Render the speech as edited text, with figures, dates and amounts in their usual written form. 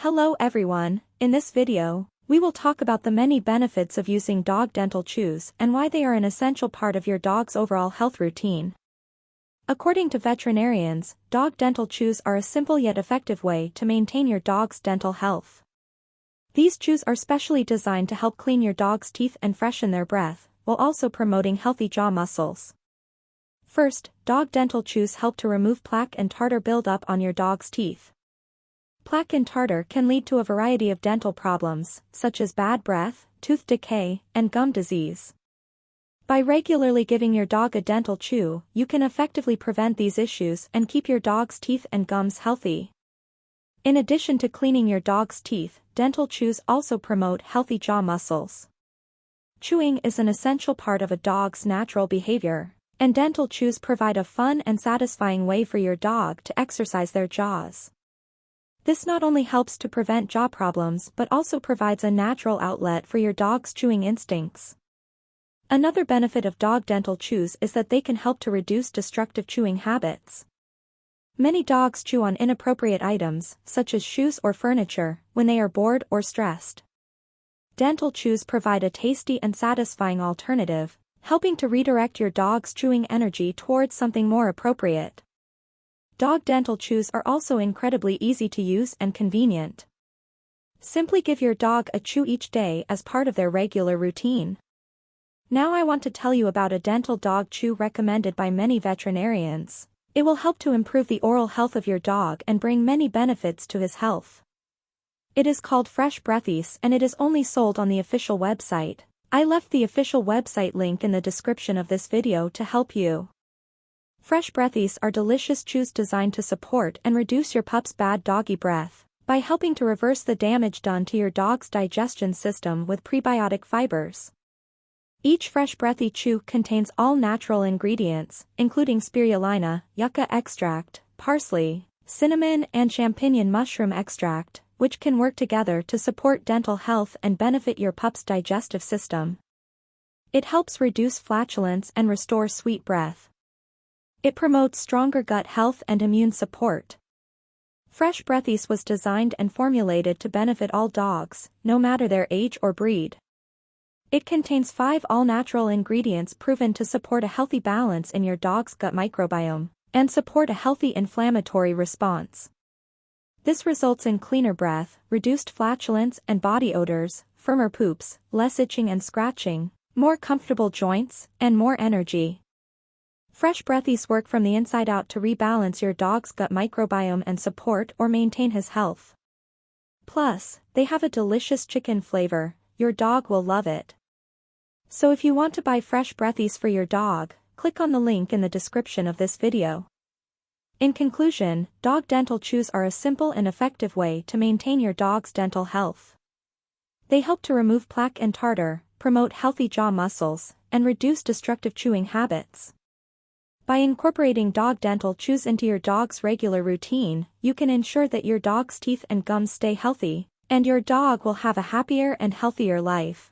Hello everyone, in this video, we will talk about the many benefits of using dog dental chews and why they are an essential part of your dog's overall health routine. According to veterinarians, dog dental chews are a simple yet effective way to maintain your dog's dental health. These chews are specially designed to help clean your dog's teeth and freshen their breath, while also promoting healthy jaw muscles. First, dog dental chews help to remove plaque and tartar buildup on your dog's teeth. Plaque and tartar can lead to a variety of dental problems, such as bad breath, tooth decay, and gum disease. By regularly giving your dog a dental chew, you can effectively prevent these issues and keep your dog's teeth and gums healthy. In addition to cleaning your dog's teeth, dental chews also promote healthy jaw muscles. Chewing is an essential part of a dog's natural behavior, and dental chews provide a fun and satisfying way for your dog to exercise their jaws. This not only helps to prevent jaw problems but also provides a natural outlet for your dog's chewing instincts. Another benefit of dog dental chews is that they can help to reduce destructive chewing habits. Many dogs chew on inappropriate items, such as shoes or furniture, when they are bored or stressed. Dental chews provide a tasty and satisfying alternative, helping to redirect your dog's chewing energy towards something more appropriate. Dog dental chews are also incredibly easy to use and convenient. Simply give your dog a chew each day as part of their regular routine. Now I want to tell you about a dental dog chew recommended by many veterinarians. It will help to improve the oral health of your dog and bring many benefits to his health. It is called Fresh Breathies and it is only sold on the official website. I left the official website link in the description of this video to help you. Fresh Breathies are delicious chews designed to support and reduce your pup's bad doggy breath, by helping to reverse the damage done to your dog's digestion system with prebiotic fibers. Each Fresh Breathy chew contains all natural ingredients, including spirulina, yucca extract, parsley, cinnamon and champignon mushroom extract, which can work together to support dental health and benefit your pup's digestive system. It helps reduce flatulence and restore sweet breath. It promotes stronger gut health and immune support. Fresh Breathies was designed and formulated to benefit all dogs, no matter their age or breed. It contains 5 all-natural ingredients proven to support a healthy balance in your dog's gut microbiome, and support a healthy inflammatory response. This results in cleaner breath, reduced flatulence and body odors, firmer poops, less itching and scratching, more comfortable joints, and more energy. Fresh Breathies work from the inside out to rebalance your dog's gut microbiome and support or maintain his health. Plus, they have a delicious chicken flavor. Your dog will love it. So if you want to buy Fresh Breathies for your dog, click on the link in the description of this video. In conclusion, dog dental chews are a simple and effective way to maintain your dog's dental health. They help to remove plaque and tartar, promote healthy jaw muscles, and reduce destructive chewing habits. By incorporating dog dental chews into your dog's regular routine, you can ensure that your dog's teeth and gums stay healthy, and your dog will have a happier and healthier life.